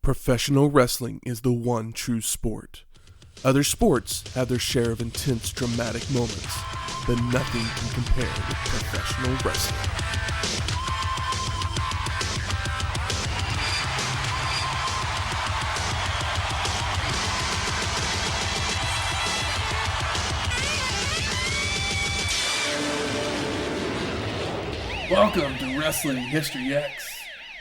Professional wrestling is the one true sport. Other sports have their share of intense, dramatic moments, but nothing can compare with professional wrestling. Welcome to Wrestling History X,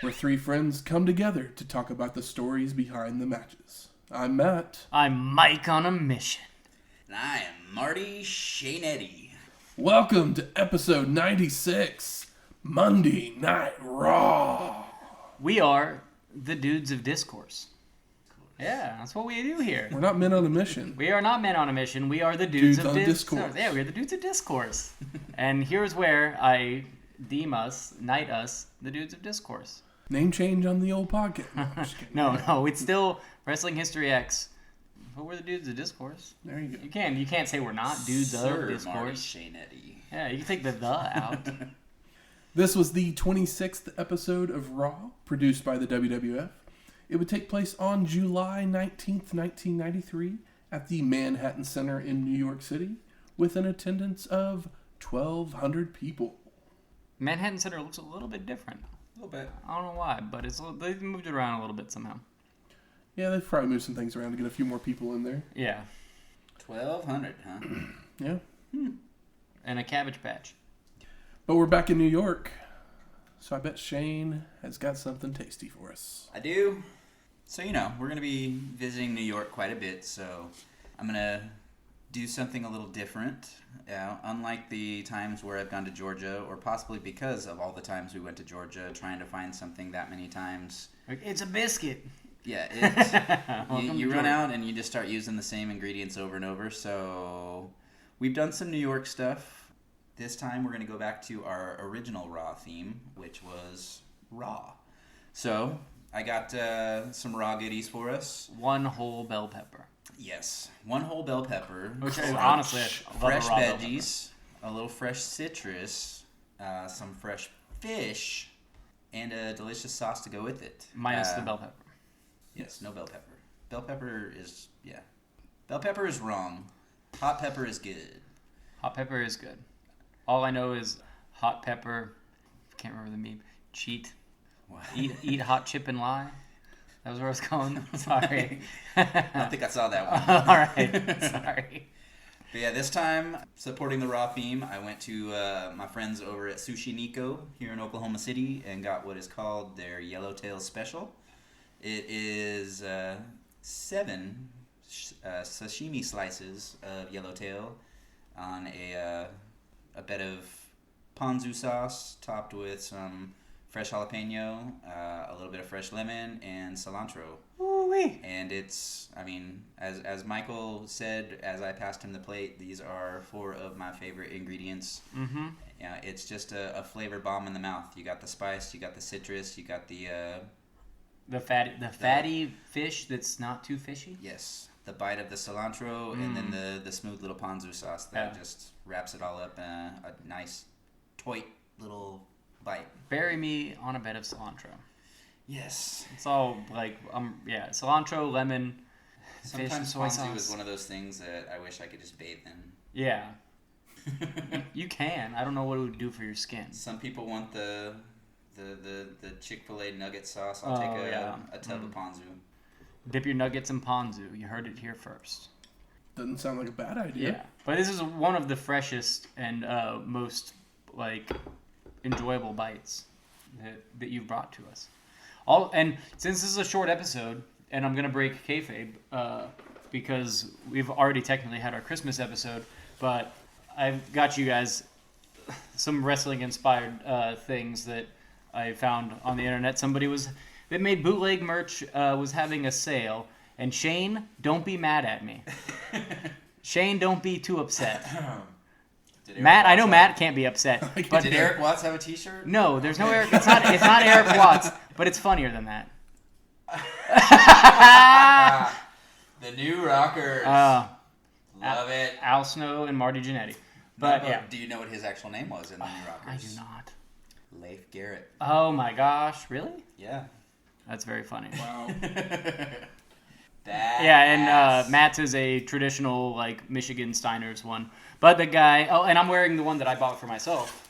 where three friends come together to talk about the stories behind the matches. I'm Matt. I'm Mike on a mission. And I am Marty Jannetty. Welcome to episode 96, Monday Night Raw. We are the Dudes of Discourse. Yeah, that's what we do here. We're not men on a mission. We are not men on a mission. We are the Dudes of Discourse. Yeah, we are the Dudes of Discourse. And here's where I knight us, the Dudes of Discourse. Name change on the old podcast. No, I'm just kidding. No, it's still Wrestling History X. But we're the Dudes of Discourse. There you go. You can't say we're not Dudes of Discourse. Marty Jannetty. Yeah, you can take the out. This was the 26th episode of Raw, produced by the WWF. It would take place on July 19th, 1993, at the Manhattan Center in New York City, with an attendance of 1,200 people. Manhattan Center looks a little bit different. A little bit. I don't know why, but they've moved it around a little bit somehow. Yeah, they've probably moved some things around to get a few more people in there. Yeah. 1,200, huh? Yeah. And a Cabbage Patch. But we're back in New York, so I bet Shane has got something tasty for us. I do. So, we're going to be visiting New York quite a bit, so I'm going to do something a little different. Unlike the times where I've gone to Georgia, or possibly because of all the times we went to Georgia, trying to find something that many times. It's a biscuit. Yeah, you run out and you just start using the same ingredients over and over. So we've done some New York stuff. This time we're going to go back to our original Raw theme, which was Raw. So I got some Raw goodies for us. One whole bell pepper. Yes, one whole bell pepper. Which is honestly fresh veggies, a little fresh citrus, some fresh fish, and a delicious sauce to go with it. Minus the bell pepper. Yes, no bell pepper. Bell pepper is wrong. Hot pepper is good. Hot pepper is good. All I know is hot pepper. Can't remember the meme. Cheat. Wow. Eat hot chip and lie. That was where I was going. Sorry. I don't think I saw that one. All right. Sorry. But yeah, this time, supporting the Raw theme, I went to my friends over at Sushi Nico here in Oklahoma City and got what is called their Yellowtail Special. It is 7 sashimi slices of yellowtail on a bed of ponzu sauce topped with some fresh jalapeno, a little bit of fresh lemon, and cilantro. Ooh-wee. And it's, as Michael said, as I passed him the plate, these are 4 of my favorite ingredients. Mm-hmm. Yeah, it's just a flavor bomb in the mouth. You got the spice, you got the citrus, you got the fatty fish that's not too fishy. Yes, the bite of the cilantro, and then the smooth little ponzu sauce that just wraps it all up in a nice, toit little bite. Bury me on a bed of cilantro. Yes. It's all cilantro, lemon, Sometimes fish, and soy ponzu sauce. is one of those things that I wish I could just bathe in. Yeah. You can. I don't know what it would do for your skin. Some people want the Chick-fil-A nugget sauce. I'll take a tub of ponzu. Dip your nuggets in ponzu. You heard it here first. Doesn't sound like a bad idea. Yeah. But this is one of the freshest and most, enjoyable bites that you've brought to us. And since this is a short episode, and I'm going to break kayfabe, because we've already technically had our Christmas episode, but I've got you guys some wrestling-inspired things that I found on the internet. Somebody that made bootleg merch was having a sale, and Shane, don't be mad at me. Shane, don't be too upset. Matt, I know Matt can't be upset. But did Eric Watts have a T-shirt? No, there's no Eric. It's not Eric Watts, but it's funnier than that. The New Rockers. Love it. Al Snow and Marty Jannetty. But yeah. Do you know what his actual name was in the New Rockers? I do not. Leif Garrett. Oh my gosh, really? Yeah. That's very funny. Wow. Yeah, and Matt's is a traditional, like, Michigan Steiner's one. But the guy... Oh, and I'm wearing the one that I bought for myself.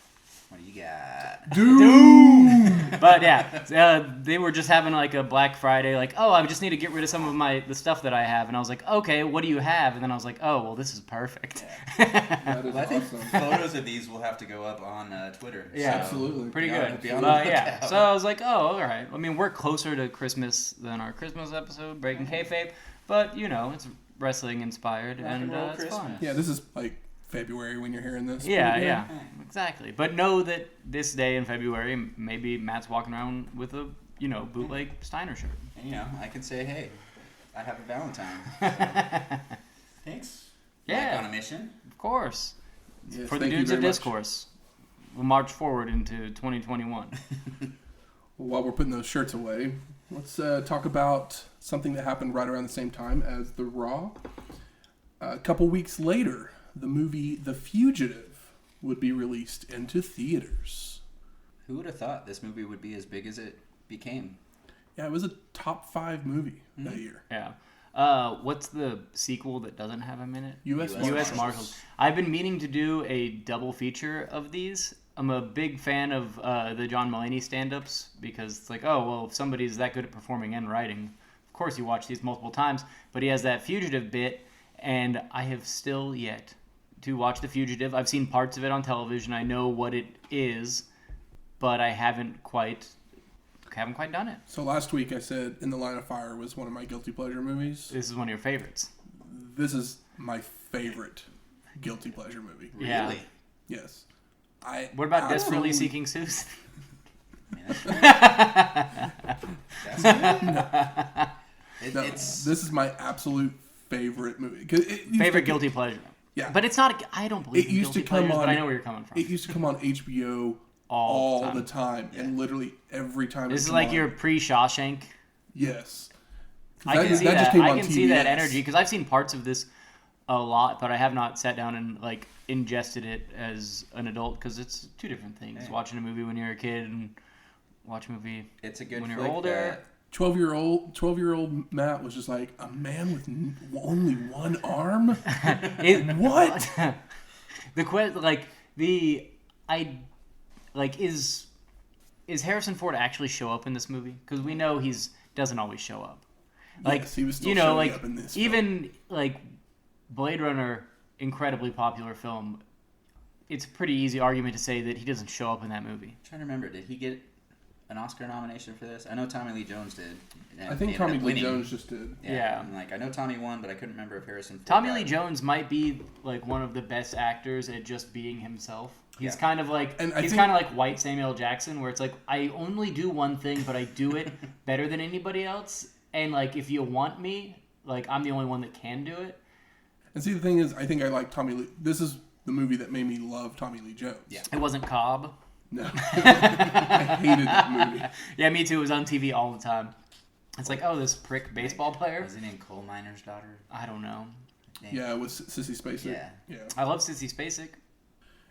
What do you got? Doom! But, yeah, they were just having, like, a Black Friday, like, oh, I just need to get rid of some of the stuff that I have. And I was like, okay, what do you have? And then I was like, oh, well, this is perfect. That is Well, I think awesome. photos of these will have to go up on Twitter. Yeah, so absolutely. Pretty be on- good. be on the But, yeah, lookout. so I was like, oh, all right. I mean, we're closer to Christmas than our Christmas episode, Breaking Kayfabe. But, you know, it's wrestling inspired, Rock and and roll it's fun. Christmas. Yeah, this is like February when you're hearing this. Yeah, But, yeah, exactly. But know that this day in February, maybe Matt's walking around with a, you know, bootleg Steiner shirt. And, you know, I can say, hey, I have a Valentine. So, thanks. Yeah. Back on a mission. Of course. Yes, For the thank you dudes of very much. discourse, we'll march forward into 2021. Well, while we're putting those shirts away, let's talk about something that happened right around the same time as the Raw. A couple weeks later, the movie The Fugitive would be released into theaters. Who would have thought this movie would be as big as it became? Yeah, it was a top 5 movie that year. Yeah. What's the sequel that doesn't have him in it? U.S. U.S. U.S. Marshals. I've been meaning to do a double feature of these. I'm a big fan of the John Mulaney stand-ups because it's like, oh, well, if somebody's that good at performing and writing, of course you watch these multiple times. But he has that Fugitive bit, and I have still yet to watch The Fugitive. I've seen parts of it on television. I know what it is, but I haven't quite done it. So last week I said In the Line of Fire was one of my guilty pleasure movies. This is one of your favorites. This is my favorite guilty pleasure movie. Yeah. Really? Yes. What about Desperately absolutely- Seeking Susan? That's good. No, It's this is my absolute favorite movie. 'Cause it used Favorite to- guilty pleasure. Yeah. But it's not. I don't believe It in used to guilty come pleasures, on. but I know where you're coming from. It used to come on HBO All all the the time, and literally every time. This it is came like on- your pre-Shawshank. yes. 'Cause I can see that. just came I on can see that TBS. energy because I've seen parts of this a lot, but I have not sat down and like ingested it as an adult because it's two different things. Hey. Watching a movie when you're a kid and watch a movie it's a good when you're flick older. that- 12-year-old Matt was just like, a man with only one arm. It- What? The is Harrison Ford actually show up in this movie? Because we know doesn't always show up. Like, Yes, he was still you know, showing like up in this film. even like Blade Runner, incredibly popular film. It's a pretty easy argument to say that he doesn't show up in that movie. I'm trying to remember, did he get an Oscar nomination for this? I know Tommy Lee Jones did. and I think ended Tommy up Lee winning. Jones just did. Yeah. and, like, I know Tommy won, but I couldn't remember if Harrison Ford Tommy got Lee it. Jones might be like one of the best actors at just being himself. He's Yeah. kind of like And I he's think- kind of like white Samuel Jackson, where it's like I only do one thing, but I do it better than anybody else. And like if you want me, like I'm the only one that can do it. And see, the thing is, I think I like Tommy Lee. This is the movie that made me love Tommy Lee Jones. Yeah. It wasn't Cobb. No. I hated that movie. Yeah, me too. It was on TV all the time. It's like, oh, this prick baseball player. Was it in Coal Miner's Daughter? I don't know. Yeah, it was Sissy Spacek. Yeah. I love Sissy Spacek.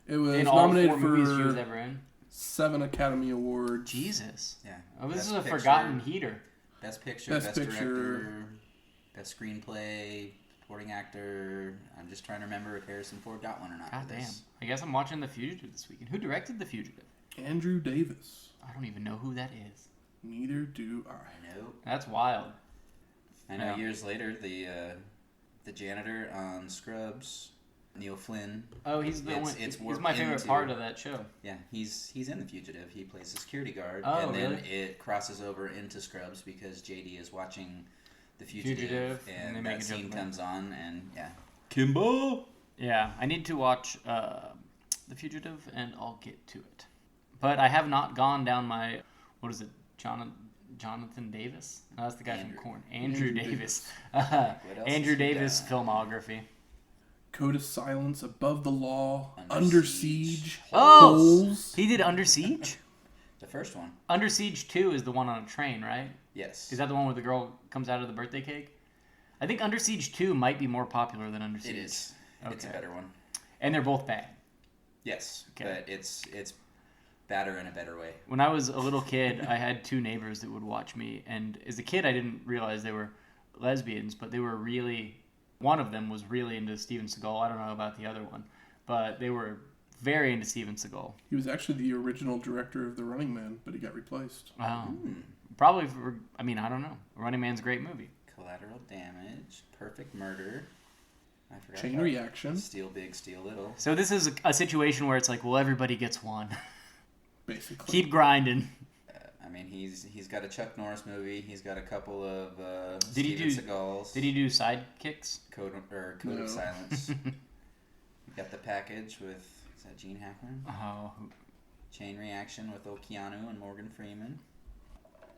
It was In all nominated 4 movies she was for ever in. 7 Academy Awards. Jesus. Yeah. Oh, this Best is a Picture, forgotten heater. Best Picture, Best Best Picture. Director, Best Screenplay, Supporting Actor. I'm just trying to remember if Harrison Ford got one or not. God for damn. this. I guess I'm watching The Fugitive this weekend. Who directed The Fugitive? Andrew Davis. I don't even know who that is. Neither do I. I know. That's wild. I know. Yeah. Years later, the janitor on Scrubs, Neil Flynn. Oh, he's the It's- one. it's He's worked my favorite into- part of that show. Yeah, he's in The Fugitive. He plays the security guard, Oh, and then really? it crosses over into Scrubs because JD is watching The Fugitive, Fugitive, and they and make that a joke scene about it. comes on, and yeah, Kimbo. Yeah, I need to watch The Fugitive, and I'll get to it. But I have not gone down my what is it, Jonathan Davis? No, that's the guy Andrew. from Korn. Andrew Davis. What else Andrew has he Davis done? filmography. Code of Silence, Above the Law, Under Under Siege. Siege, Oh! Holes. He did Under Siege? The first one, Under Siege 2 is the one on a train, right? yes, Is that the one where the girl comes out of the birthday cake? I think Under Siege 2 might be more popular than Under Siege. it is. It's a Okay. better one. And they're both bad. Yes, Okay. but it's badder in a better way. When I was a little kid, I had 2 neighbors that would watch me, and as a kid, I didn't realize they were lesbians, but they were really. One of them was really into Steven Seagal. I don't know about the other one, but they were very into Steven Seagal. He was actually the original director of The Running Man, but he got replaced. Probably for. I mean, I don't know. Running Man's a great movie. Collateral Damage, Perfect Murder. I forgot. Chain Reaction. Steal Big, Steal Little. So this is a situation where it's like, well, everybody gets one. Basically. Keep grinding. I mean, he's got a Chuck Norris movie. He's got a couple of Did he Steven do Seagals. Did he do Sidekicks? Code No. of Silence. You got The Package with, is that Gene Hackman? Oh, Chain Reaction with old Keanu and Morgan Freeman.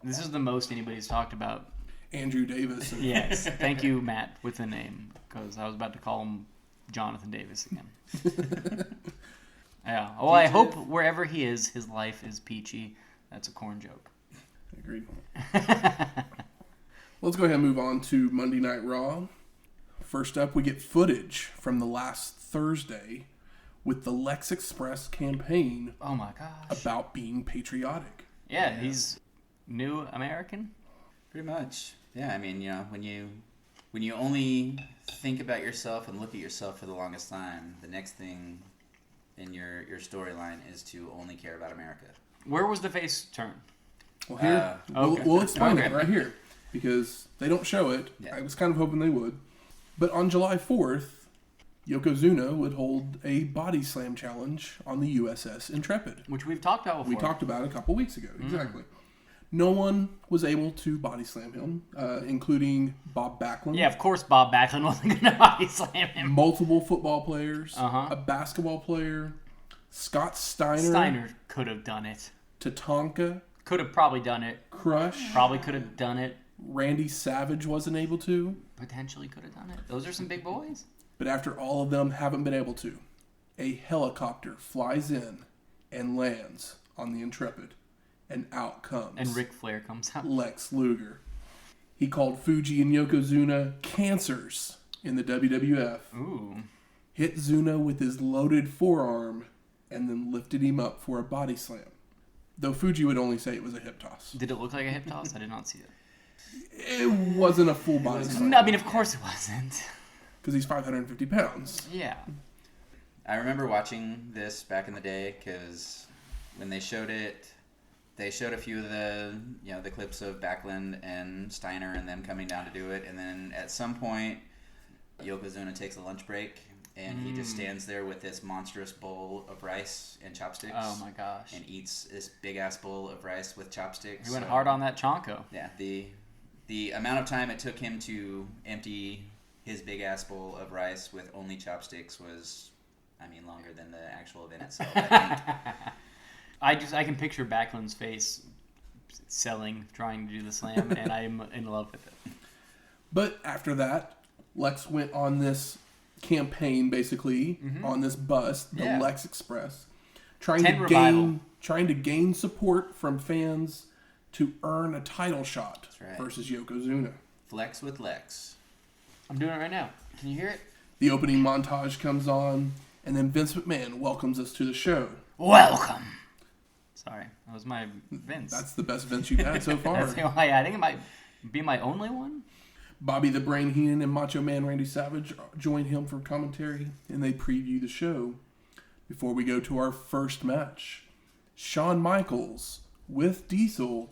this is the most anybody's talked about. Andrew Davis. Yes, thank you, Matt, with the name, because I was about to call him Jonathan Davis again. Yeah. Well, I hope wherever he is, his life is peachy. That's a corn joke. Agreed. Let's go ahead and move on to Monday Night Raw. First up, we get footage from the last Thursday with the Lex Express campaign Oh my gosh. about being patriotic. Yeah, he's new American. Pretty much. Yeah, I mean, when you only think about yourself and look at yourself for the longest time, the next thing in your storyline is to only care about America. Where was the face turn? Well, here, okay. we'll explain Okay. it right here because they don't show it. Yeah. I was kind of hoping they would. But on July 4th, Yokozuna would hold a body slam challenge on the USS Intrepid. Which we've talked about before. We talked about it a couple weeks ago. Exactly. No one was able to body slam him, including Bob Backlund. Yeah, of course Bob Backlund wasn't going to body slam him. Multiple football players. Uh-huh. A basketball player. Scott Steiner. Steiner could have done it. Tatanka. Could have probably done it. Crush. Probably could have done it. Randy Savage wasn't able to. Potentially could have done it. Those are some big boys. But after all of them haven't been able to, a helicopter flies in and lands on the Intrepid. And out comes And Ric Flair comes out. Lex Luger. He called Fuji and Yokozuna cancers in the WWF. Ooh. Hit Zuna with his loaded forearm and then lifted him up for a body slam. Though Fuji would only say it was a hip toss. Did it look like a hip toss? I did not see it. It wasn't a full body slam. No, I mean, of course it wasn't. Because he's 550 pounds. Yeah. I remember watching this back in the day because when they showed it, they showed a few of the clips of Backlund and Steiner and them coming down to do it, and then at some point, Yokozuna takes a lunch break and he just stands there with this monstrous bowl of rice and chopsticks. Oh my gosh. And eats this big ass bowl of rice with chopsticks. He went hard on that chonko. Yeah, the amount of time it took him to empty his big ass bowl of rice with only chopsticks was, I mean, longer than the actual event itself, I think. I can picture Backlund's face trying to do the slam, and I'm in love with it. But after that, Lex went on this campaign, basically, on this bus, the Yeah. Lex Express, trying Tent to revival. gain support from fans to earn a title shot right. versus Yokozuna. Flex with Lex. I'm doing it right now. Can you hear it? The opening montage comes on, and then Vince McMahon welcomes us to the show. Welcome. Sorry, that was my Vince. That's the best Vince you've had so far. That's the only, I think it might be my only one. Bobby the Brain Heenan and Macho Man Randy Savage join him for commentary, and they preview the show. Before we go to our first match, Shawn Michaels with Diesel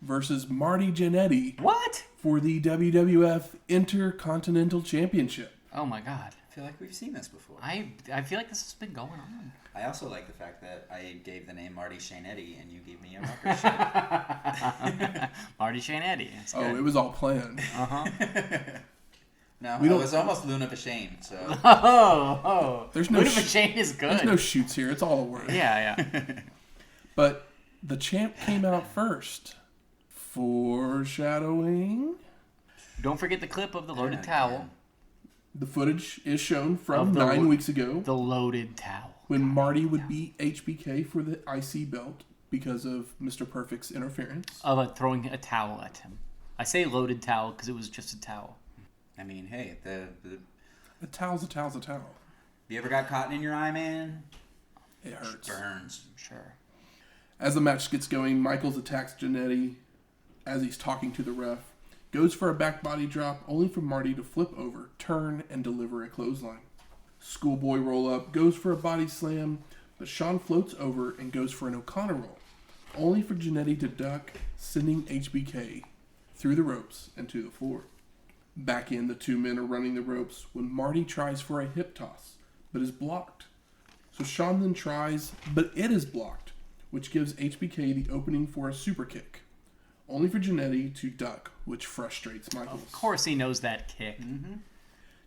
versus Marty Jannetty What? for the WWF Intercontinental Championship. Oh my god. I feel like we've seen this before. I feel like this has been going on. I also like the fact that I gave the name Marty Jannetty and you gave me a rocker shirt. Marty Jannetty. It's Oh, good. it was all planned. Uh-huh. No, We it don't- was almost Luna Vashane, so... Oh. There's no Luna sh- Vashane is good. There's no shoots here. It's all a word. Yeah. But the champ came out first. Foreshadowing. Don't forget the clip of the loaded Yeah, towel. yeah. The footage is shown from Of the 9 weeks ago The loaded towel. when Marty would beat HBK for the IC belt because of Mr. Perfect's interference. Of throwing a towel at him. I say loaded towel because it was just a towel. I mean, hey, A towel's a towel's a towel. you ever got cotton in your eye, man? It hurts. Burns. Sure. As the match gets going, Michaels attacks Jannetty as he's talking to the ref. Goes for a back body drop, only for Marty to flip over, turn, and deliver a clothesline. Schoolboy roll-up, goes for a body slam, but Shawn floats over and goes for an O'Connor roll, only for Jannetty to duck, sending HBK through the ropes and to the floor. Back in, the two men are running the ropes when Marty tries for a hip toss, but is blocked. So Shawn then tries, but it is blocked, which gives HBK the opening for a super kick, only for Jannetty to duck, which frustrates Michaels. Of course he knows that kick. Mm-hmm.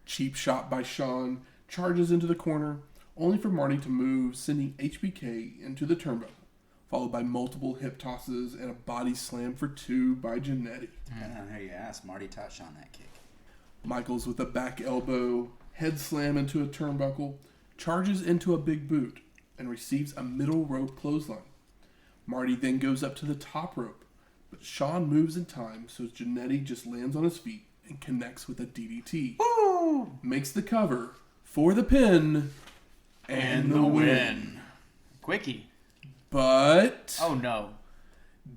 Cheap shot by Shawn, charges into the corner, only for Marty to move, sending HBK into the turnbuckle, followed by multiple hip tosses and a body slam for 2 by Jannetty. Depending on how you ask, Marty taught Shawn that kick. Michaels with a back elbow, head slam into a turnbuckle, charges into a big boot, and receives a middle rope clothesline. Marty then goes up to the top rope, but Shawn moves in time, so Jannetty just lands on his feet and connects with a DDT. Woo! Makes the cover for the pin and the win. Quickie. But Oh no.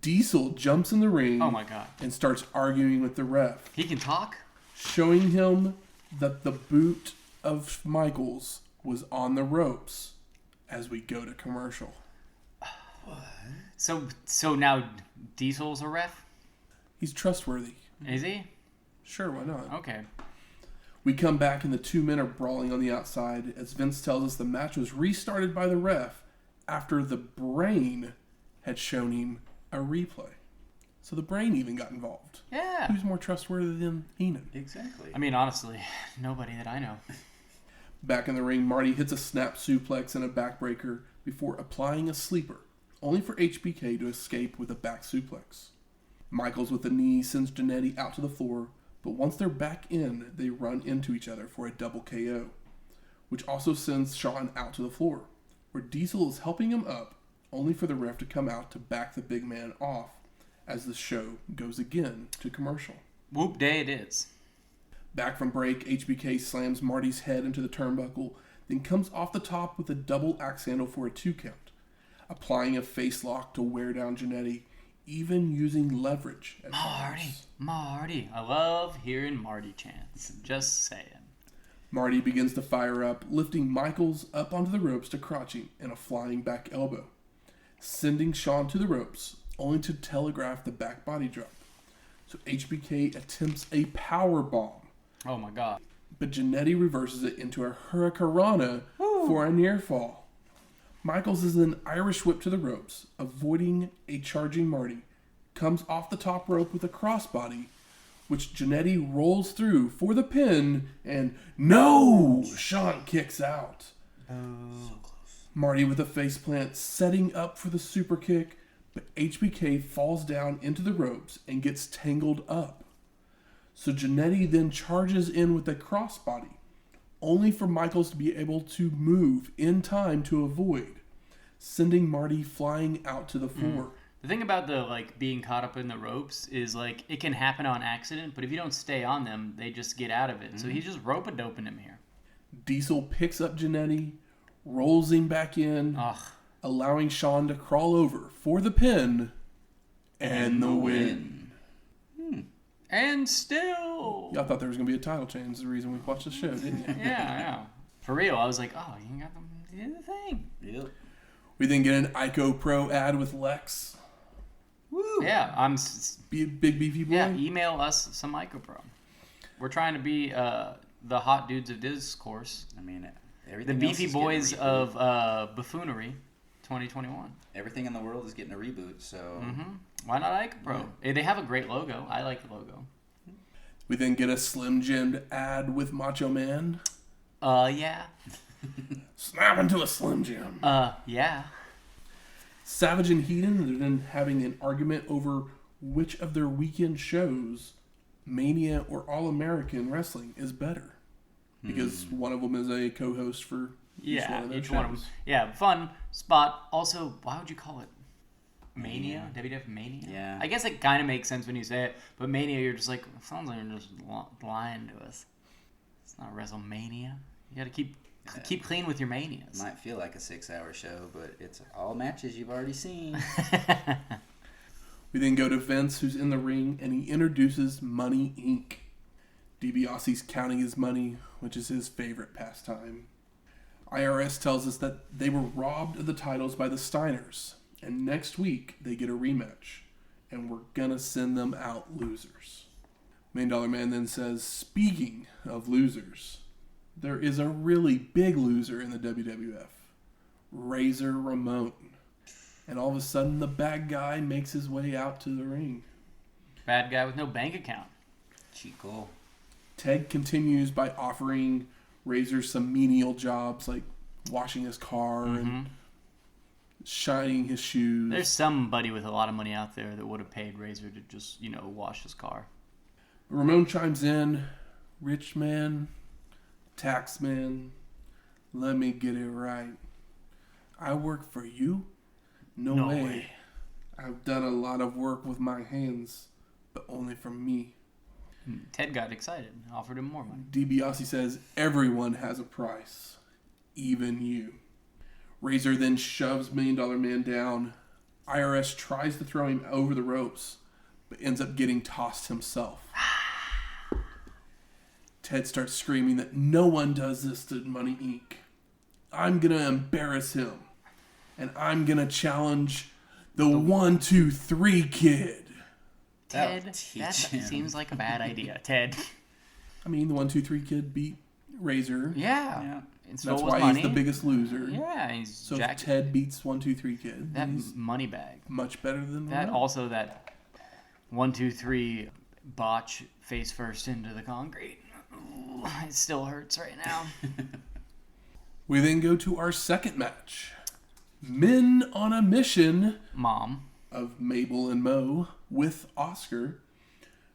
Diesel jumps in the ring Oh my god. and starts arguing with the ref, He can talk? showing him that the boot of Michaels was on the ropes as we go to commercial. So now Diesel's a ref? He's trustworthy. Is he? Sure, why not? Okay. We come back and the two men are brawling on the outside as Vince tells us the match was restarted by the ref after the Brain had shown him a replay. So the Brain even got involved. Yeah. Who's more trustworthy than Heenan? Exactly. I mean, honestly, nobody that I know. Back in the ring, Marty hits a snap suplex and a backbreaker before applying a sleeper, only for HBK to escape with a back suplex. Michaels with a knee sends Jannetty out to the floor, but once they're back in, they run into each other for a double KO, which also sends Shawn out to the floor, where Diesel is helping him up, only for the ref to come out to back the big man off as the show goes again to commercial. Whoop day it is. Back from break, HBK slams Marty's head into the turnbuckle, then comes off the top with a double axe handle for a 2 count, applying a face lock to wear down Jannetty, even using leverage at times. Marty. I love hearing Marty chants. Just saying. Marty begins to fire up, lifting Michaels up onto the ropes to crotch him in a flying back elbow, sending Shawn to the ropes, only to telegraph the back body drop. So HBK attempts a power bomb, Oh my god. but Jannetty reverses it into a hurricanrana for a near fall. Michaels is an Irish whip to the ropes, avoiding a charging Marty, comes off the top rope with a crossbody, which Jannetty rolls through for the pin, and no! Shawn kicks out. So close. Marty with a faceplant, setting up for the super kick, but HBK falls down into the ropes and gets tangled up. So Jannetty then charges in with a crossbody, only for Michaels to be able to move in time to avoid, sending Marty flying out to the floor. The thing about the being caught up in the ropes is it can happen on accident, but if you don't stay on them, they just get out of it. So he's just rope-a-doping him here. Diesel picks up Jannetty, rolls him back in, Ugh. allowing Shawn to crawl over for the pin and the win. And still. Y'all thought there was going to be a title change. The reason we watched the show, didn't you? Yeah. For real. I was like, oh, you got them to do the thing. Yep. We then get an Ico Pro ad with Lex. Woo! Yeah, Big beefy boy. yeah, email us some MicroPro. We're trying to be the hot dudes of discourse. I mean, The everything. beefy else is getting a boys reboot. of buffoonery 2021. Everything in the world is getting a reboot, so. Why not MicroPro? They have a great logo. I like the logo. We then get a Slim Jim ad with Macho Man. Yeah. Snap into a Slim Jim. Yeah. Savage and Heenan are then having an argument over which of their weekend shows, Mania or All American Wrestling, is better. Because one of them is a co-host for each one of their each shows. one of them. Yeah, fun spot. Also, why would you call it Mania? WWF Mania? Yeah. I guess it kind of makes sense when you say it, but Mania, you're just like, it sounds like you're just lying to us. It's not WrestleMania. You got to keep Keep clean with your manias. Might feel like a 6-hour show, but it's all matches you've already seen. We then go to Vince, who's in the ring, and he introduces Money Inc. DiBiase's counting his money, which is his favorite pastime. IRS tells us that they were robbed of the titles by the Steiners, and next week they get a rematch, and we're gonna send them out losers. $1 Million Man then says, speaking of losers, there is a really big loser in the WWF, Razor Ramon. And all of a sudden, the bad guy makes his way out to the ring. Bad guy with no bank account. Chico. Ted continues by offering Razor some menial jobs like washing his car and shining his shoes. There's somebody with a lot of money out there that would have paid Razor to just, wash his car. Ramon chimes in, rich man, tax man, let me get it right. I work for you? No way. I've done a lot of work with my hands, but only for me. Ted got excited and offered him more money. DiBiase says everyone has a price, even you. Razor then shoves $1 Million Man down. IRS tries to throw him over the ropes, but ends up getting tossed himself. Ted starts screaming that no one does this to Money Inc. I'm going to embarrass him. And I'm going to challenge the 1, 2, 3 kid. Ted, that seems like a bad idea. Ted. I mean, the 1, 2, 3 kid beat Razor. Yeah. And so That's was why Money. he's the biggest loser. Yeah. He's so if Ted beats 1, 2, 3 kid, that he's money bag. much better than that. Ramon. Also, that 1, 2, 3 botch face first into the concrete. Ooh, it still hurts right now. We then go to our second match. Men on a Mission Mom. of Mabel and Mo with Oscar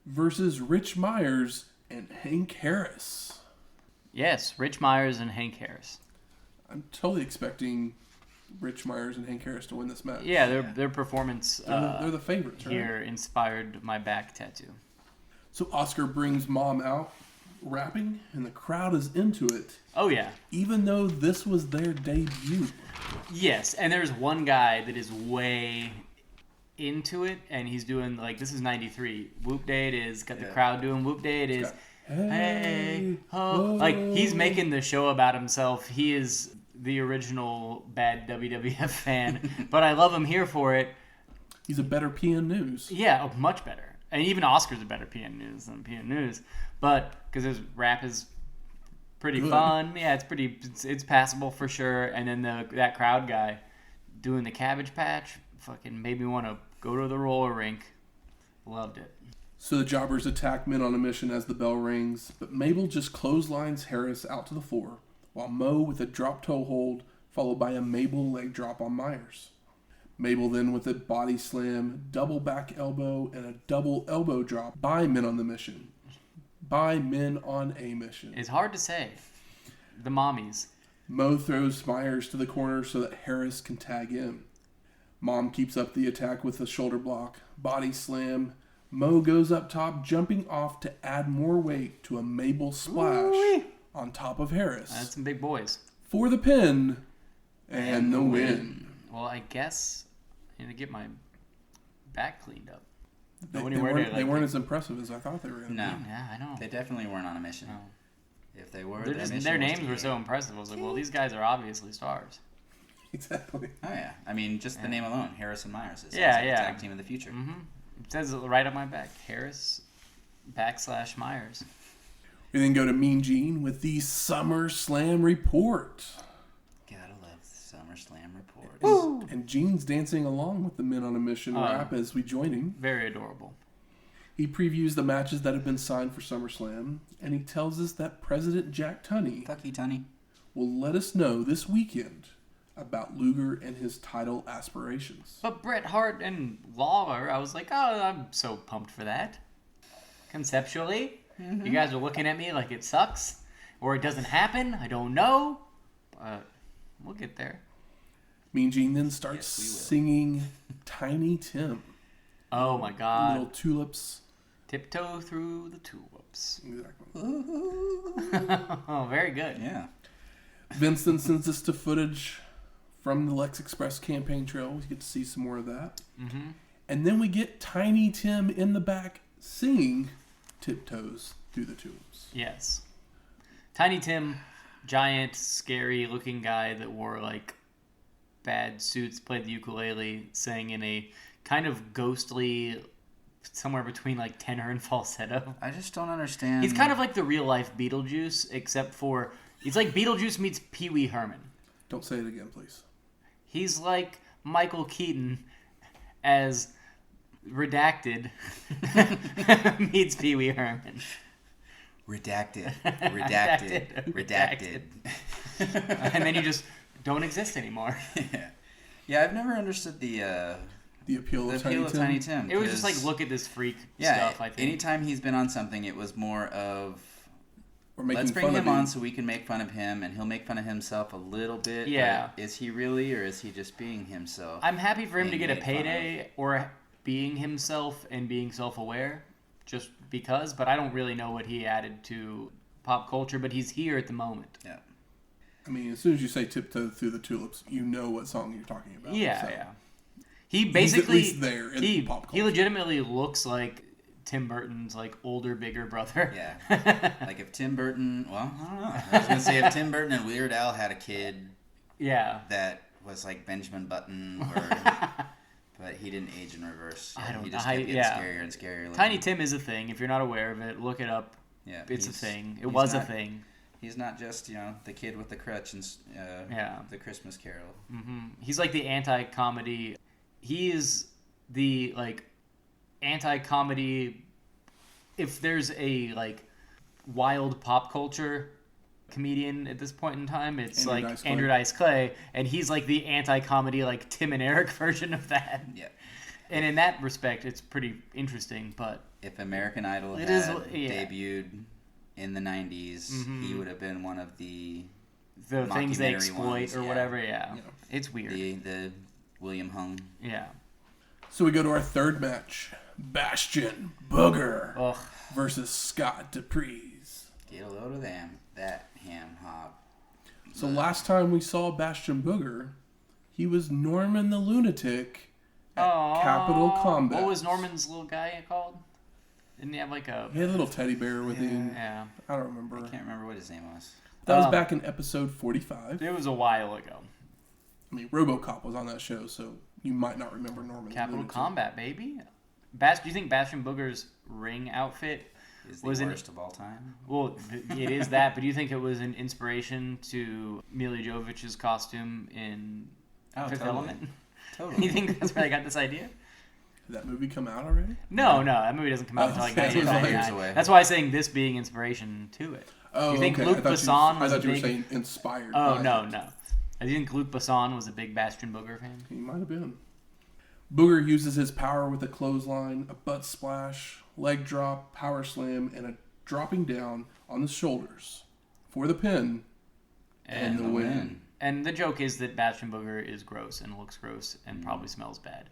versus Rich Myers and Hank Harris. Yes, Rich Myers and Hank Harris. I'm totally expecting Rich Myers and Hank Harris to win this match. Yeah, their performance They're the favorites, right? here inspired my back tattoo. So Oscar brings Mom out rapping, and the crowd is into it. Oh, yeah. Even though this was their debut. Yes, and there's one guy that is way into it, and he's doing, this is 93. Whoop Day it is. Got the crowd doing Whoop Day it is. Hey, ho. He's making the show about himself. He is the original bad WWF fan, but I love him here for it. He's a better PN News. Yeah, much better. And even Oscar's a better PN News than PN News. But, because his rap is pretty fun. Yeah, it's passable for sure. And then that crowd guy doing the Cabbage Patch fucking made me want to go to the roller rink. Loved it. So the jobbers attack Men on a Mission as the bell rings, but Mabel just clotheslines Harris out to the floor, while Mo with a drop toe hold, followed by a Mabel leg drop on Myers. Mabel then with a body slam, double back elbow, and a double elbow drop by Men on the Mission. By Men on a Mission. It's hard to say. The mommies. Mo throws Myers to the corner so that Harris can tag in. Mom keeps up the attack with a shoulder block, body slam. Mo goes up top, jumping off to add more weight to a Mabel splash on top of Harris. That's some big boys. For the pin and the win. Well, I guess I need to get my back cleaned up. They weren't as impressive as I thought they were going to No. be. Yeah, I know. They definitely weren't on a mission. No. If they were, Their names were so impressive. I was like, well, these guys are obviously stars. Exactly. Oh, yeah. I mean, just the name alone, Harris and Myers. It sounds Yeah, like yeah. a tag team of the future. Mm-hmm. It says it right on my back. Harris / Myers. We then go to Mean Gene with the Summer Slam Report. Gotta love the SummerSlam report. And Gene's dancing along with the Men on a Mission rap as we join him. Very adorable. He previews the matches that have been signed for SummerSlam, and he tells us that President Jack Tunney Fuck you, Tunney. will let us know this weekend about Luger and his title aspirations. But Bret Hart and Lawler, I was like, oh, I'm so pumped for that. Conceptually, you guys are looking at me like it sucks, or it doesn't happen. I don't know, but we'll get there. Mean Gene then starts singing Tiny Tim. Oh my God. Little tulips. Tiptoe through the tulips. Exactly. Oh, very good. Yeah. Vince then sends us to footage from the Lex Express campaign trail. We get to see some more of that. Mm-hmm. And then we get Tiny Tim in the back singing Tiptoes Through the Tulips. Yes. Tiny Tim, giant, scary-looking guy that wore, like, bad suits, played the ukulele, sang in a kind of ghostly, somewhere between, like, tenor and falsetto. I just don't understand. He's kind of like the real-life Beetlejuice, except for... He's like Beetlejuice meets Pee Wee Herman. Don't say it again, please. He's like Michael Keaton as Redacted meets Pee Wee Herman. Redacted. And then you just don't exist anymore. Yeah, I've never understood the appeal of Tiny Tim. It was just like, look at this freak yeah, stuff, I think. Anytime he's been on something, it was more of... Let's bring fun him of on so we can make fun of him, and he'll make fun of himself a little bit. Yeah. But is he really, or is he just being himself? I'm happy for him to get a payday or being himself and being self-aware, just because, but I don't really know what he added to pop culture, but he's here at the moment. Yeah. I mean, as soon as you say Tiptoe Through the Tulips, you know what song you're talking about. Yeah, so. yeah. He basically... He's at least there in pop culture. He legitimately looks like Tim Burton's, like, older, bigger brother. Yeah. Like if Tim Burton... Well, I don't know. I was going to say if Tim Burton and Weird Al had a kid... Yeah. That was like Benjamin Button, but he didn't age in reverse. I don't He just know. kept getting scarier and scarier. Looking. Tiny Tim is a thing. If you're not aware of it, look it up. Yeah, it's a thing. It was a thing. He's not just, the kid with the crutch and the Christmas Carol. Mm-hmm. He's like the anti-comedy. He is the, like, anti-comedy. If there's a, like, wild pop culture comedian at this point in time, it's Andrew Dice Clay, and he's like the anti-comedy, like Tim and Eric version of that. Yeah. And in that respect, it's pretty interesting, but... If American Idol had debuted in the 90s, he would have been one of the things they exploit ones. or whatever, yeah. It's weird. The William Hung. Yeah. So we go to our third match. Bastion Booger Ugh. versus Scott Despres. Get a load of that ham hock. So last time we saw Bastion Booger, he was Norman the Lunatic at Capital Combat. What was Norman's little guy called? Didn't he have like a... He had a little teddy bear with him. Yeah. I don't remember. I can't remember what his name was. That was back in episode 45. It was a while ago. I mean, RoboCop was on that show, so you might not remember Norman Capital the Lunatic. Combat, baby. Do you think Bastion Booger's ring outfit was the worst of all time? Well, it is that, but do you think it was an inspiration to Mila Jovovich's costume in Fifth Element? Totally. You think that's where they got this idea? Did that movie come out already? No, that movie doesn't come out until like that was 1999. years away. That's why I'm saying this being inspiration to it. Oh, you think okay. Luc Besson was I thought you were big... saying inspired. Oh, by no. it. Do you think Luc Besson was a big Bastion Booger fan? He might have been. Booger uses his power with a clothesline, a butt splash, leg drop, power slam, and a dropping down on the shoulders for the pin and the win. And the joke is that Bastion Booger is gross and looks gross and probably smells bad.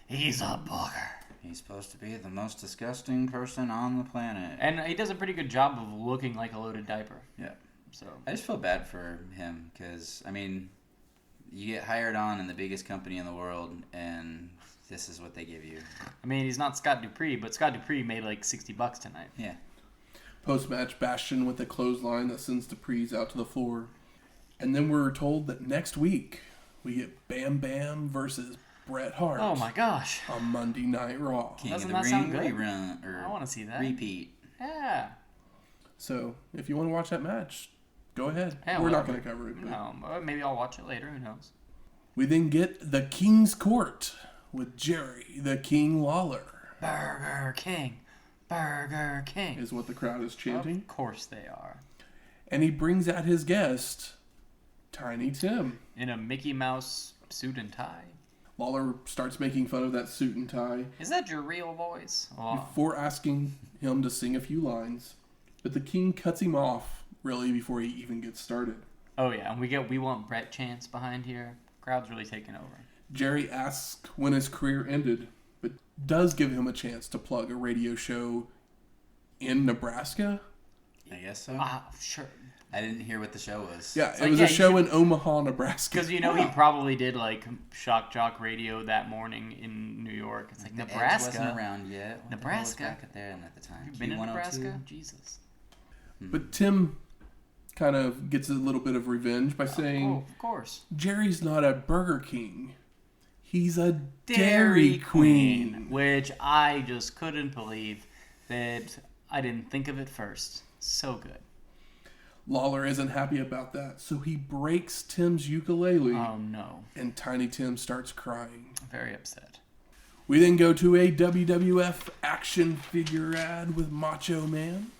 He's a booger. He's supposed to be the most disgusting person on the planet. And he does a pretty good job of looking like a loaded diaper. Yeah. So I just feel bad for him because, I mean, you get hired on in the biggest company in the world and this is what they give you. I mean, he's not Scott Dupree, but Scott Dupree made like $60 tonight. Yeah. Post-match, Bastion with a clothesline that sends Despres out to the floor. And then we're told that next week we get Bam Bam versus Bret Hart. Oh my gosh. On Monday Night Raw. King Doesn't of the that Ring sound good? rerun, or I want to see that. repeat. Yeah. So if you want to watch that match, go ahead. Yeah, we're not whatever. going to cover it. But No, maybe I'll watch it later. Who knows? we then get the King's Court with Jerry the King Lawler. Burger King. Burger King. Is what the crowd is chanting. Of course they are. And he brings out his guest, Tiny Tim. In a Mickey Mouse suit and tie. Lawler starts making fun of that suit and tie Is that your real voice? Oh. before asking him to sing a few lines. But the King cuts him off, really, before he even gets started. Oh yeah, and we want Brett Chance behind here. Crowd's really taking over. Jerry asks when his career ended, but does give him a chance to plug a radio show in Nebraska. I guess so. Sure. I didn't hear what the show was. Yeah, it was a show in Omaha, Nebraska. Because he probably did like shock jock radio that morning in New York. It's like Nebraska wasn't around yet. What Nebraska the hell was back there at the time. You've been in Nebraska? Jesus. But Tim kind of gets a little bit of revenge by saying, of course. Jerry's not a Burger King. He's a Dairy Queen. Which I just couldn't believe that I didn't think of it first. So good. Lawler isn't happy about that, so he breaks Tim's ukulele. Oh, no. And Tiny Tim starts crying. Very upset. We then go to a WWF action figure ad with Macho Man.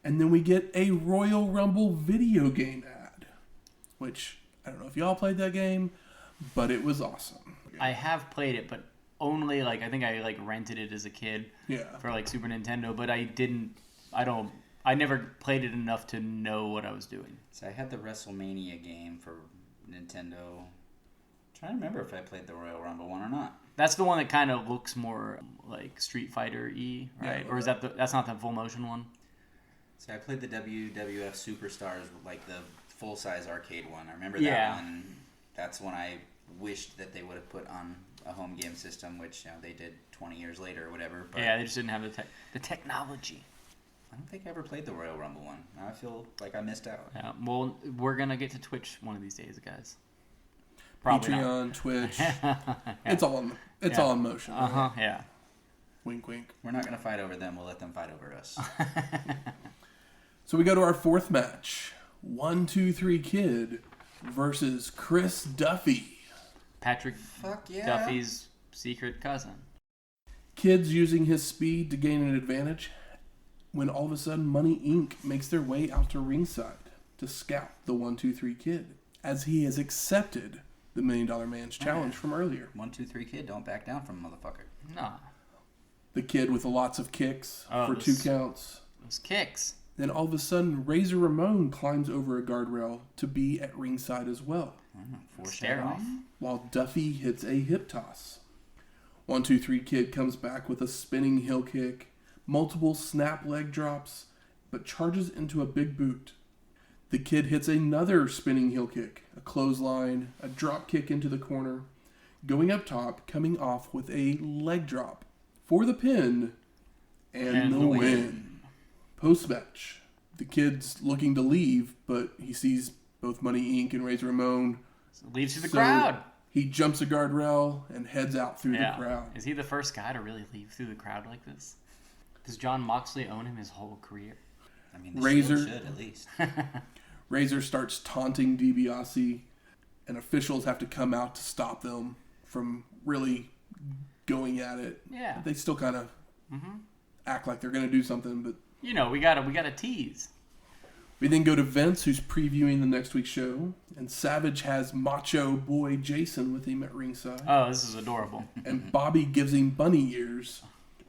And then we get a Royal Rumble video game ad. Which, I don't know if y'all played that game, but it was awesome. I have played it, but only, I think I, rented it as a kid. Yeah. For, Super Nintendo, but I never played it enough to know what I was doing. So I had the WrestleMania game for Nintendo. I'm trying to remember if I played the Royal Rumble one or not. That's the one that kind of looks more like Street Fighter-y, right? Yeah, or is that's not the full motion one? So I played the WWF Superstars, the full-size arcade one. I remember that one. That's one I wished that they would have put on a home game system, which they did 20 years later or whatever. But yeah, they just didn't have the technology. I don't think I ever played the Royal Rumble one. Now I feel like I missed out. Yeah, well, we're going to get to Twitch one of these days, guys. Probably Patreon, not. Twitch. Yeah. It's all in motion. Uh-huh, yeah. Wink, wink. We're not going to fight over them. We'll let them fight over us. So we go to our fourth match. 1, 2, 3 Kid versus Chris Duffy. Patrick yeah. Duffy's secret cousin. Kid's using his speed to gain an advantage when all of a sudden Money Inc. makes their way out to ringside to scout the 1, 2, 3 Kid, as he has accepted the $1 Million Man's challenge from earlier. 1, 2, 3 Kid, don't back down from a motherfucker. Nah. The Kid with lots of kicks for 2 counts. Those kicks. Then all of a sudden, Razor Ramon climbs over a guardrail to be at ringside as well. Foreshadowing. While Duffy hits a hip toss. 1, 2, 3 Kid comes back with a spinning heel kick, multiple snap leg drops, but charges into a big boot. The Kid hits another spinning heel kick, a clothesline, a drop kick into the corner, going up top, coming off with a leg drop for the pin and the win. Post-match, the Kid's looking to leave, but he sees both Money Inc. and Razor Ramon. So leaves to the crowd. He jumps a guardrail and heads out through the crowd. Is he the first guy to really leave through the crowd like this? Does John Moxley own him his whole career? I mean, the Razor should at least. Razor starts taunting DiBiase, and officials have to come out to stop them from really going at it. Yeah. But they still kind of act like they're going to do something, but we gotta tease. we then go to Vince, who's previewing the next week's show, and Savage has Macho Boy Jason with him at ringside. Oh, this is adorable. And Bobby gives him bunny ears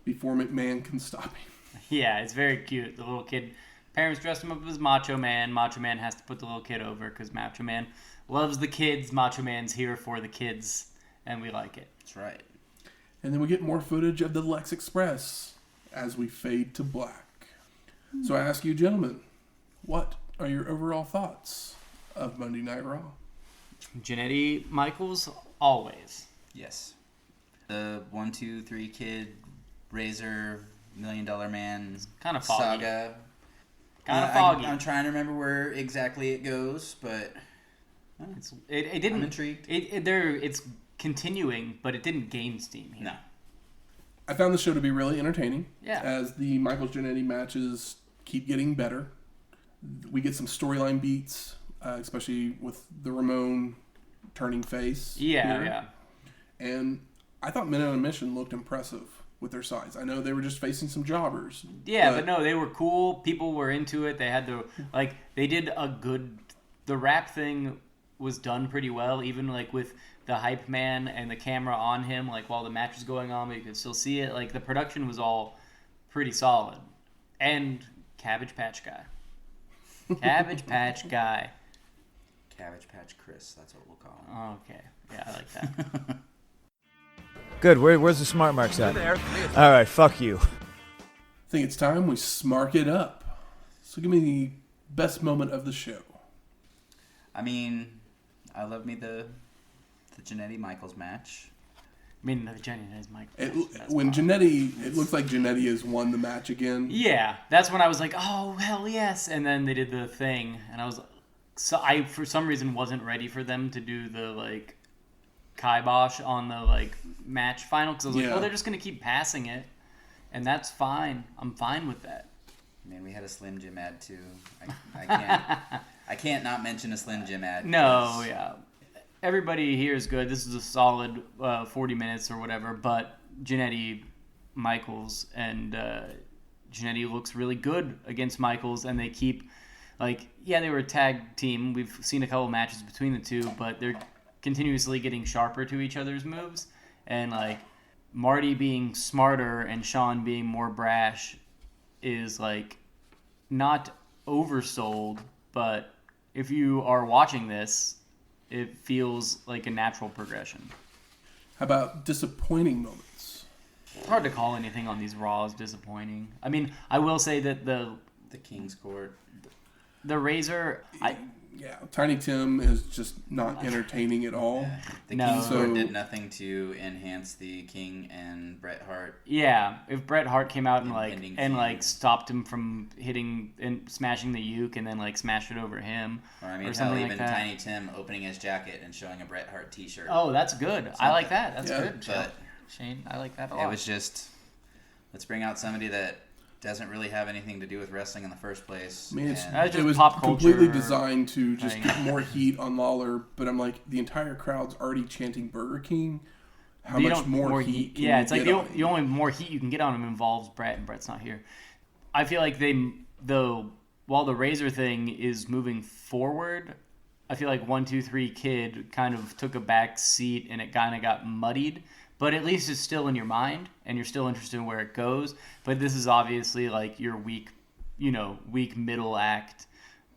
before McMahon can stop him. Yeah, it's very cute. The little kid, parents dressed him up as Macho Man. Macho Man has to put the little kid over because Macho Man loves the kids. Macho Man's here for the kids, and we like it. That's right. And then we get more footage of the Lex Express as we fade to black. So I ask you, gentlemen, what are your overall thoughts of Monday Night Raw? Jannetty Michaels, always. Yes. The 1, 2, 3 Kid, Razor, $1 Million Man Kind of foggy. saga. Kind of foggy. I'm trying to remember where exactly it goes, but It didn't. I'm intrigued. It's continuing, but it didn't gain steam here. No. I found the show to be really entertaining. Yeah. As the Michaels Jannetty matches keep getting better. We get some storyline beats, especially with the Ramon turning face. Yeah, here. yeah. And I thought Men on a Mission looked impressive with their size. I know they were just facing some jobbers. Yeah, but no, they were cool. People were into it. They had they did the rap thing was done pretty well, even with the hype man and the camera on him, while the match was going on, but you could still see it. The production was all pretty solid. And Cabbage Patch Guy. Cabbage Patch Guy. Cabbage Patch Chris, that's what we'll call him. Okay. Yeah, I like that. Good. Where's the smart marks at? All right. Fuck you. I think it's time we smark it up. So give me the Best moment of the show. I mean, I love me the Jannetty Michaels match. I mean, the Jannetty is Michael. When Jannetty, it looks like Jannetty has won the match again. Yeah, that's when I was like, oh, hell yes. And then they did the thing, and I for some reason wasn't ready for them to do the, like, kibosh on the, like, match final, because I was like, oh, they're just going to keep passing it, and that's fine. I'm fine with that. Man, we had a Slim Jim ad, too. I can't not mention a Slim Jim ad. No, yeah. Everybody here is good. This is a solid 40 minutes or whatever, but Jannetty, Michaels, and Jannetty looks really good against Michaels, and they keep, like, they were a tag team. We've seen a couple matches between the two, but they're continuously getting sharper to each other's moves, and, like, Marty being smarter and Shawn being more brash is, like, not oversold, but if you are watching this, it feels like a natural progression. How about disappointing moments? It's hard to call anything on these Raws disappointing. I mean, I will say that the King's Court, the Razor, Tiny Tim is just not entertaining at all. The King's Court did nothing to enhance the King and Bret Hart. Yeah, if Bret Hart came out and stopped him from hitting and smashing the uke and then like smashed it over him, or something like that. Tiny Tim opening his jacket and showing a Bret Hart T-shirt. Oh, that's good. I like that. That's good. But Shane, I like that a lot. It was just, let's bring out somebody that doesn't really have anything to do with wrestling in the first place. I mean, it was completely designed to just get more heat on Lawler, but I'm like, the entire crowd's already chanting Burger King. How much more heat can you get on him? The only more heat you can get on him involves Bret, and Bret's not here. I feel like while the Razor thing is moving forward, I feel like 1, 2, 3 Kid kind of took a back seat and it kind of got muddied. But at least it's still in your mind, and you're still interested in where it goes. But this is obviously like your weak middle act,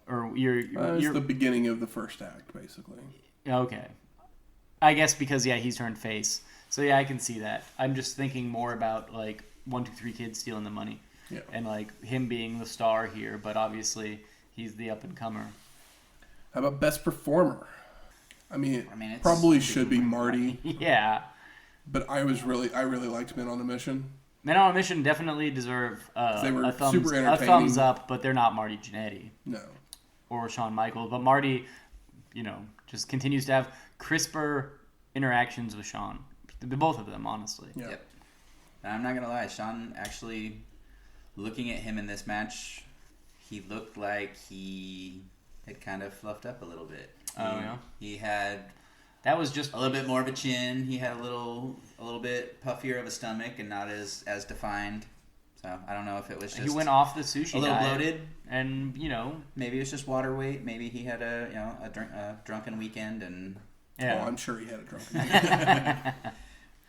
or it's the beginning of the first act, basically. Okay, I guess because he's turned face, so I can see that. I'm just thinking more about like 1, 2, 3 Kid stealing the money, and like him being the star here. But obviously he's the up and comer. How about best performer? I mean, it probably should be Marty. Yeah. But I really liked Men on a Mission. Men on a Mission definitely deserve they were a thumbs up, but they're not Marty Jannetty. No. Or Shawn Michaels. But Marty, just continues to have crisper interactions with Shawn. Both of them, honestly. Yeah. Yep. And I'm not going to lie, Shawn actually, looking at him in this match, he looked like he had kind of fluffed up a little bit. He had... That was just a little bit more of a chin. He had a little bit puffier of a stomach and not as defined. So I don't know if it was just he went off the sushi a little diet, bloated, and maybe it's just water weight. Maybe he had a drunken weekend, and I'm sure he had a drunken weekend.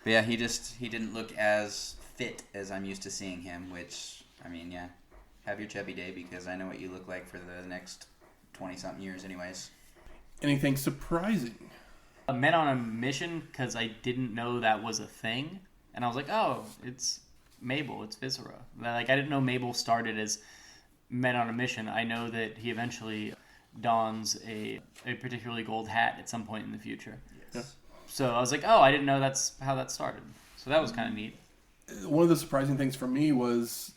But he didn't look as fit as I'm used to seeing him. Which have your chubby day, because I know what you look like for the next 20-something years, anyways. Anything surprising? Men on a Mission, because I didn't know that was a thing, and I was like, oh, it's Mabel, it's Viscera. Like, I didn't know Mabel started as Men on a Mission. I know that he eventually dons a particularly gold hat at some point in the future. Yes. So I was like, oh, I didn't know that's how that started. So that was kind of neat. One of the surprising things for me was,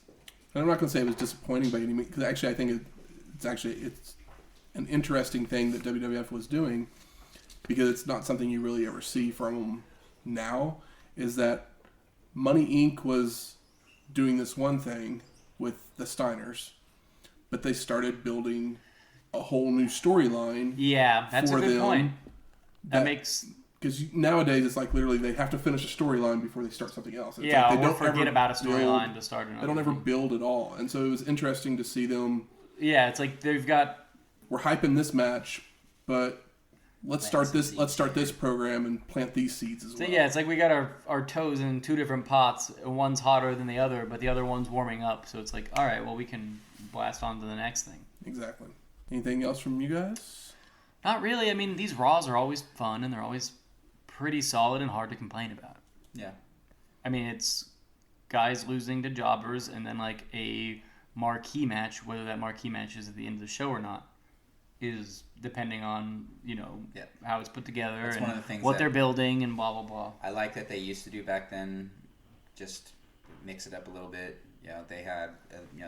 and I'm not going to say it was disappointing by any means, because actually I think it's an interesting thing that WWF was doing, because it's not something you really ever see from them now, is that Money Inc. was doing this one thing with the Steiners, but they started building a whole new storyline. Yeah, that's a good point. That makes... Because nowadays it's like literally they have to finish a storyline before they start something else. It's like they don't forget about a storyline to start another. They don't ever build at all. And so it was interesting to see them... Yeah, it's like they've got... We're hyping this match, but... Let's start this program and plant these seeds as well. So it's like we got our toes in 2 different pots. One's hotter than the other, but the other one's warming up. So it's like, all right, well, we can blast on to the next thing. Exactly. Anything else from you guys? Not really. I mean, these Raws are always fun, and they're always pretty solid and hard to complain about. Yeah. I mean, it's guys losing to jobbers, and then like a marquee match, whether that marquee match is at the end of the show or not, is depending on, how it's put together. That's and one of the things what that they're building and blah, blah, blah. I like that they used to do back then, just mix it up a little bit. They had,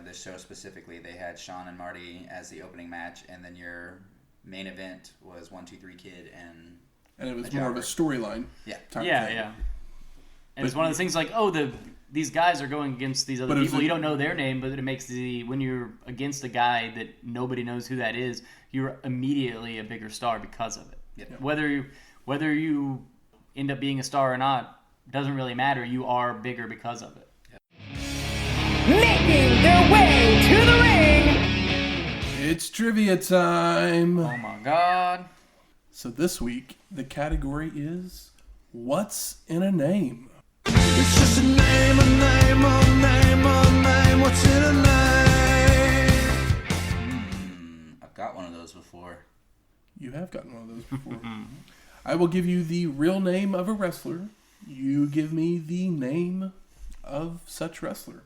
this show specifically, they had Shawn and Marty as the opening match, and then your main event was 1, 2, 3 Kid and it was more of a storyline. Yeah. Yeah. And it's one of the things like, these guys are going against these other people. You don't know their name, but it makes when you're against a guy that nobody knows who that is, you're immediately a bigger star because of it. Yep. Whether you end up being a star or not doesn't really matter. You are bigger because of it. Making their way to the ring. It's trivia time. Oh my God. So this week, the category is What's in a Name? It's just a name, what's in a name? I've got one of those before. You have gotten one of those before. I will give you the real name of a wrestler. You give me the name of such wrestler.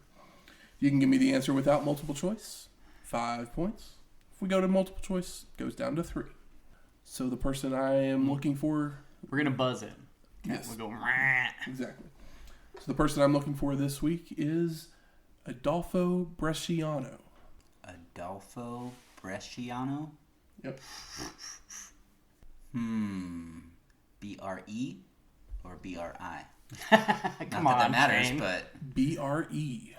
You can give me the answer without multiple choice. 5 points. If we go to multiple choice, it goes down to 3. So the person I am looking for... We're going to buzz it. Yes. We'll go... Exactly. So the person I'm looking for this week is Adolfo Bresciano. Adolfo Bresciano? Yep. B-R-E or B-R-I? Come Not on, that matters, Shane. but... B-R-E.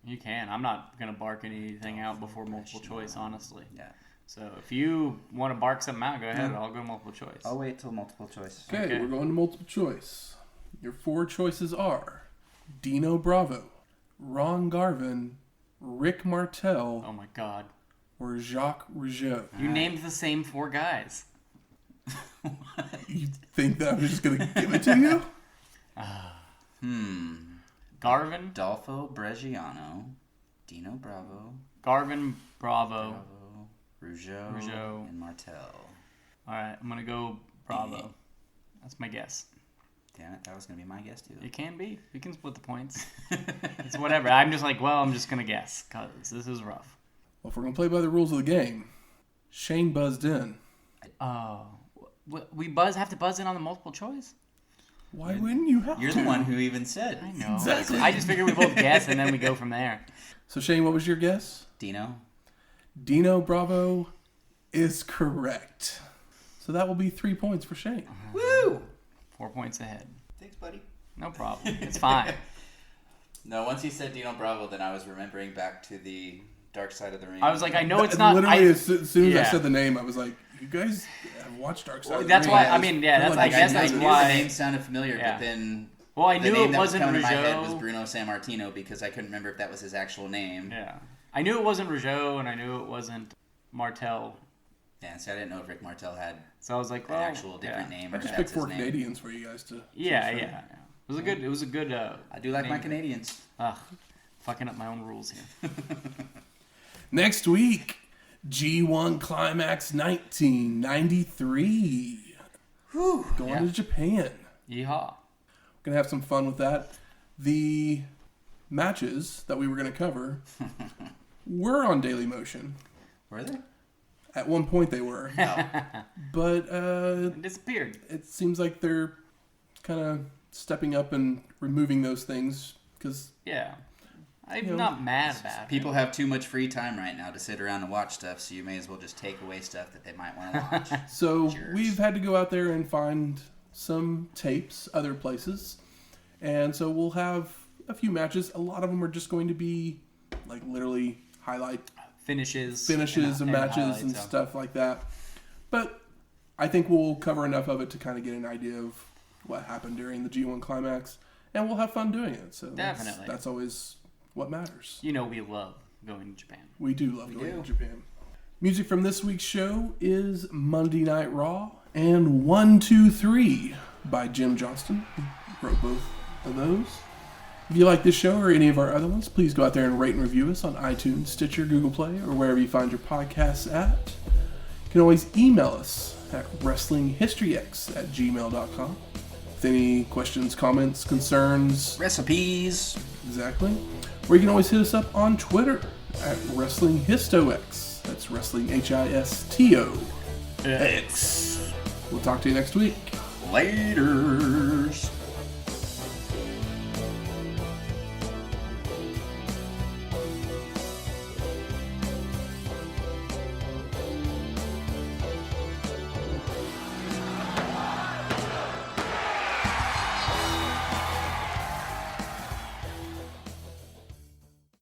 You can. I'm not going to bark anything out before multiple choice, honestly. Yeah. So if you want to bark something out, go ahead. I'll go multiple choice. I'll wait till multiple choice. Okay, we're going to multiple choice. Your 4 choices are Dino Bravo, Ron Garvin, Rick Martel, Oh my God. or Jacques Rougeau. You named the same 4 guys. You think that I was just going to give it to you? Garvin, Adolfo Bresciano, Dino Bravo, Garvin, Bravo. Rougeau, and Martel. All right, I'm going to go Bravo. That's my guess. Damn it, that was going to be my guess too. It can be. We can split the points. It's whatever. I'm just like, I'm just going to guess because this is rough. Well, if we're going to play by the rules of the game, Shane buzzed in. Oh. We have to buzz in on the multiple choice? Why wouldn't you have You're to? the one who even said. I know. Exactly. I just figured we both guess and then we go from there. So Shane, what was your guess? Dino. Dino Bravo is correct. So that will be 3 points for Shane. Woo! 4 points ahead. Thanks, buddy. No problem. It's fine. No, once he said Dino Bravo, then I was remembering back to the Dark Side of the Ring. I was like, I know it's not. Literally, as soon as I yeah. said the name, I was like, you guys have watched Dark Side of the That's Ring. why, I mean, yeah, that's, I guess I that's knew why. the name sounded familiar, Yeah. but then Well, I the knew name it that was wasn't coming to my head was Rougeau. Bruno Sammartino because I couldn't remember if that was his actual name. Yeah. I knew it wasn't Rougeau and I knew it wasn't Martel. Yeah, so I didn't know if Rick Martel had So I was like, an actual different yeah. name I or if just that's picked 4 his name. Canadians for you guys to. Yeah, choose from. yeah. It was a good. I do like my name. Canadians. Ugh, fucking up my own rules here. Next week, G1 Climax 1993. Whew, going to Japan. Yeehaw. Gonna have some fun with that. The matches that we were gonna cover were on Daily Motion. Were they? At one point they were. No. But It disappeared. it seems like they're kind of stepping up and removing those things because Yeah. I'm You know, not mad about People have too much free time right now to sit around and watch stuff, so you may as well just take away stuff that they might want to watch. so Jerks. we've had to go out there and find some tapes other places, and so we'll have a few matches. A lot of them are just going to be like literally highlight Finishes of and matches highlights, and so. stuff like that. But I think we'll cover enough of it to kind of get an idea of what happened during the G1 Climax, and we'll have fun doing it. So Definitely. that's always what matters. You know we love going to Japan. We do love going do. to Japan. Music from this week's show is Monday Night Raw and 1, 2, 3 by Jim Johnston. He wrote both of those. If you like this show or any of our other ones, please go out there and rate and review us on iTunes, Stitcher, Google Play, or wherever you find your podcasts at. You can always email us at wrestlinghistoryx@gmail.com with any questions, comments, concerns. Recipes. Exactly. Or you can always hit us up on Twitter at Wrestling Histo X. That's Wrestling HISTO X. We'll talk to you next week. Later.